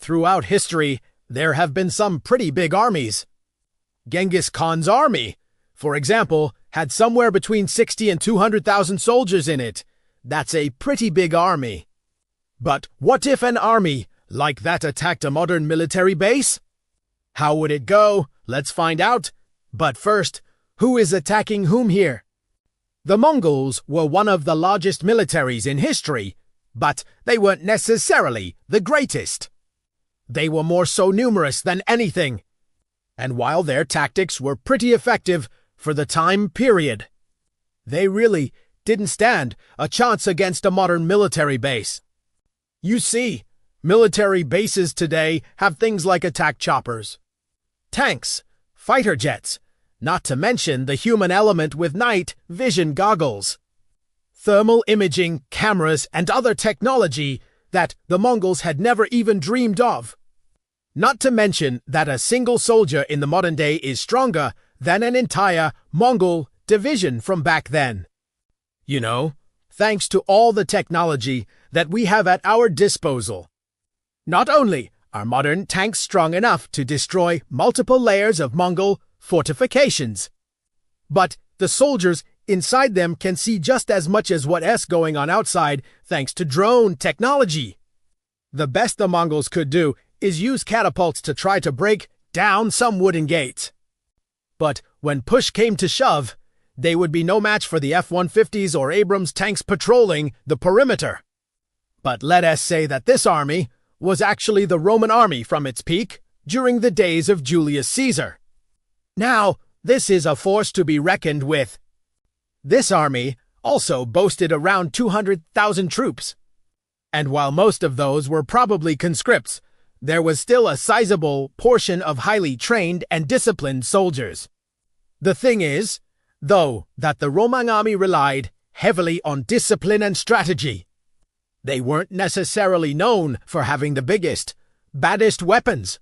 Throughout history, there have been some pretty big armies. Genghis Khan's army, for example, had somewhere between 60 and 200,000 soldiers in it. That's a pretty big army. But what if an army like that attacked a modern military base? How would it go? Let's find out. But first, who is attacking whom here? The Mongols were one of the largest militaries in history, but they weren't necessarily the greatest. They were more so numerous than anything. And while their tactics were pretty effective for the time period, they really didn't stand a chance against a modern military base. You see, military bases today have things like attack choppers, tanks, fighter jets, not to mention the human element with night vision goggles, thermal imaging cameras, and other technology that the Mongols had never even dreamed of. Not to mention that a single soldier in the modern day is stronger than an entire Mongol division from back then. You know, thanks to all the technology that we have at our disposal. Not only are modern tanks strong enough to destroy multiple layers of Mongol fortifications, but the soldiers inside them can see just as much as what's going on outside thanks to drone technology. The best the Mongols could do is use catapults to try to break down some wooden gates. But when push came to shove, they would be no match for the F-150s or Abrams tanks patrolling the perimeter. But let us say that this army was actually the Roman army from its peak during the days of Julius Caesar. Now, this is a force to be reckoned with. This army also boasted around 200,000 troops. And while most of those were probably conscripts, there was still a sizable portion of highly trained and disciplined soldiers. The thing is, though, that the Roman army relied heavily on discipline and strategy. They weren't necessarily known for having the biggest, baddest weapons.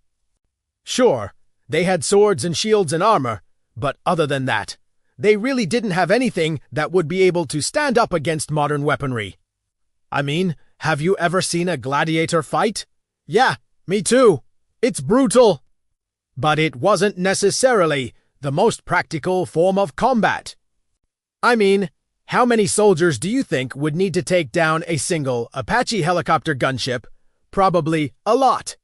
Sure, they had swords and shields and armor, but other than that, they really didn't have anything that would be able to stand up against modern weaponry. I mean, have you ever seen a gladiator fight? Yeah, me too. It's brutal. But it wasn't necessarily the most practical form of combat. I mean, how many soldiers do you think would need to take down a single Apache helicopter gunship? Probably a lot.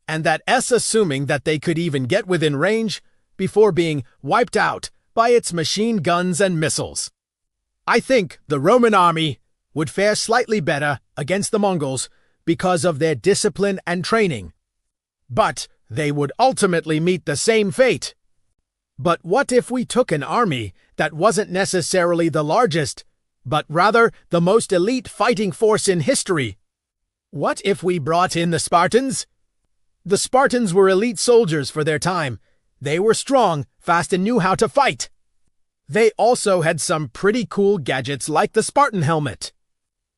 And that's assuming that they could even get within range before being wiped out by its machine guns and missiles. I think the Roman army would fare slightly better against the Mongols because of their discipline and training. But they would ultimately meet the same fate. But what if we took an army that wasn't necessarily the largest, but rather the most elite fighting force in history? What if we brought in the Spartans? The Spartans were elite soldiers for their time. They were strong, fast, and knew how to fight. They also had some pretty cool gadgets like the Spartan helmet,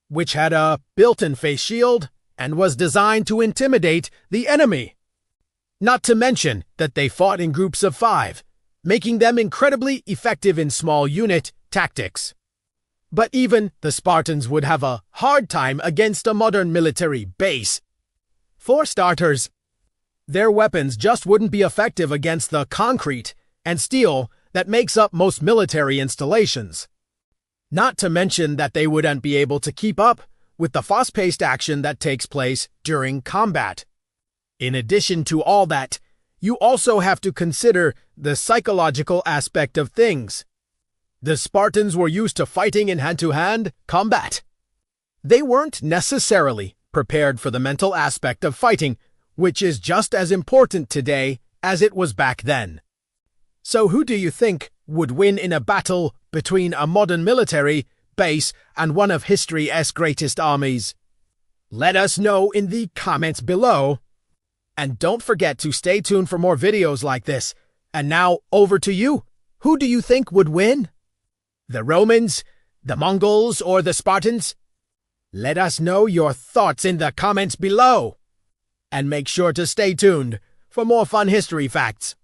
which had a built-in face shield and was designed to intimidate the enemy. Not to mention that they fought in groups of 5, making them incredibly effective in small unit tactics. But even the Spartans would have a hard time against a modern military base. For starters, their weapons just wouldn't be effective against the concrete and steel that makes up most military installations. Not to mention that they wouldn't be able to keep up with the fast-paced action that takes place during combat. In addition to all that, you also have to consider the psychological aspect of things. The Spartans were used to fighting in hand-to-hand combat. They weren't necessarily prepared for the mental aspect of fighting, which is just as important today as it was back then. So who do you think would win in a battle between a modern military base and one of history's greatest armies? Let us know in the comments below. And don't forget to stay tuned for more videos like this. And now, over to you. Who do you think would win? The Romans, the Mongols, or the Spartans? Let us know your thoughts in the comments below. And make sure to stay tuned for more fun history facts.